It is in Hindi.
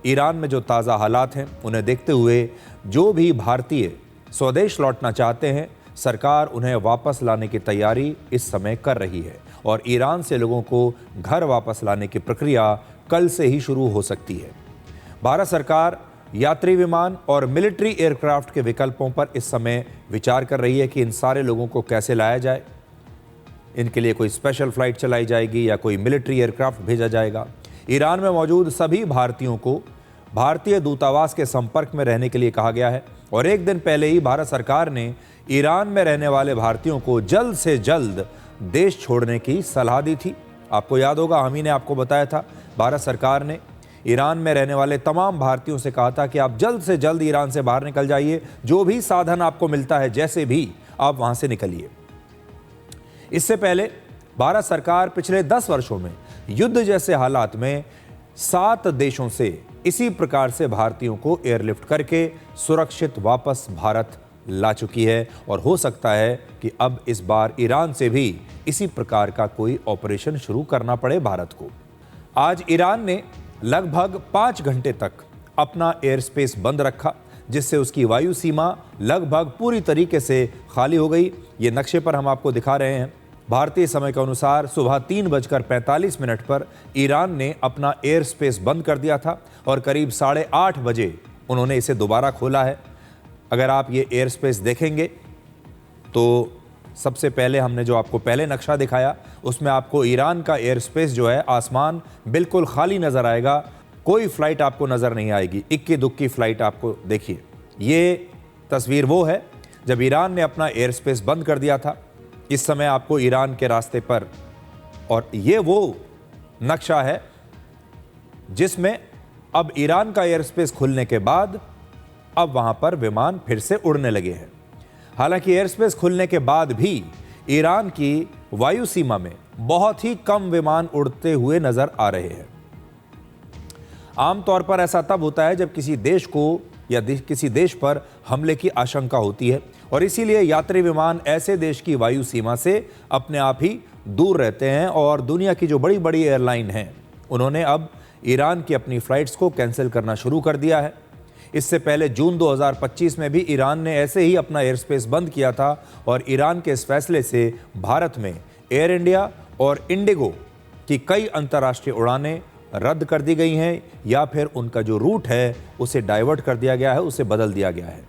ईरान में जो ताज़ा हालात हैं उन्हें देखते हुए जो भी भारतीय स्वदेश लौटना चाहते हैं, सरकार उन्हें वापस लाने की तैयारी इस समय कर रही है और ईरान से लोगों को घर वापस लाने की प्रक्रिया कल से ही शुरू हो सकती है। भारत सरकार यात्री विमान और मिलिट्री एयरक्राफ्ट के विकल्पों पर इस समय विचार कर रही है कि इन सारे लोगों को कैसे लाया जाए। इनके लिए कोई स्पेशल फ्लाइट चलाई जाएगी या कोई मिलिट्री एयरक्राफ्ट भेजा जाएगा। ईरान में मौजूद सभी भारतीयों को भारतीय दूतावास के संपर्क में रहने के लिए कहा गया है और एक दिन पहले ही भारत सरकार ने ईरान में रहने वाले भारतीयों को जल्द से जल्द देश छोड़ने की सलाह दी थी। आपको याद होगा, हम ही ने आपको बताया था, भारत सरकार ने ईरान में रहने वाले तमाम भारतीयों से कहा था कि आप जल्द से जल्द ईरान से बाहर निकल जाइए, जो भी साधन आपको मिलता है, जैसे भी आप वहां से निकलिए। इससे पहले भारत सरकार पिछले 10 वर्षों में युद्ध जैसे हालात में 7 देशों से इसी प्रकार से भारतीयों को एयरलिफ्ट करके सुरक्षित वापस भारत ला चुकी है और हो सकता है कि अब इस बार ईरान से भी इसी प्रकार का कोई ऑपरेशन शुरू करना पड़े भारत को। आज ईरान ने लगभग 5 घंटे तक अपना एयर स्पेस बंद रखा, जिससे उसकी वायु सीमा लगभग पूरी तरीके से खाली हो गई। ये नक्शे पर हम आपको दिखा रहे हैं। भारतीय समय के अनुसार सुबह 3:45 पर ईरान ने अपना एयर स्पेस बंद कर दिया था और करीब 8:30 बजे उन्होंने इसे दोबारा खोला है। अगर आप ये एयर स्पेस देखेंगे तो सबसे पहले हमने जो आपको पहले नक्शा दिखाया उसमें आपको ईरान का एयर स्पेस जो है, आसमान बिल्कुल खाली नज़र आएगा। कोई फ्लाइट आपको नज़र नहीं आएगी, इक्की दुक्की फ्लाइट आपको देखिए। ये तस्वीर वो है जब ईरान ने अपना एयर स्पेस बंद कर दिया था। इस समय आपको ईरान के रास्ते पर, और ये वो नक्शा है जिसमें अब ईरान का एयर स्पेस खुलने के बाद अब वहां पर विमान फिर से उड़ने लगे हैं। हालांकि एयर स्पेस खुलने के बाद भी ईरान की वायु सीमा में बहुत ही कम विमान उड़ते हुए नजर आ रहे हैं। आमतौर पर ऐसा तब होता है जब किसी देश को या किसी देश पर हमले की आशंका होती है और इसीलिए यात्री विमान ऐसे देश की वायु सीमा से अपने आप ही दूर रहते हैं और दुनिया की जो बड़ी बड़ी एयरलाइन हैं उन्होंने अब ईरान की अपनी फ्लाइट्स को कैंसिल करना शुरू कर दिया है। इससे पहले जून 2025 में भी ईरान ने ऐसे ही अपना एयर स्पेस बंद किया था और ईरान के इस फैसले से भारत में एयर इंडिया और इंडिगो की कई अंतर्राष्ट्रीय उड़ानें रद्द कर दी गई हैं या फिर उनका जो रूट है उसे डाइवर्ट कर दिया गया है, उसे बदल दिया गया है।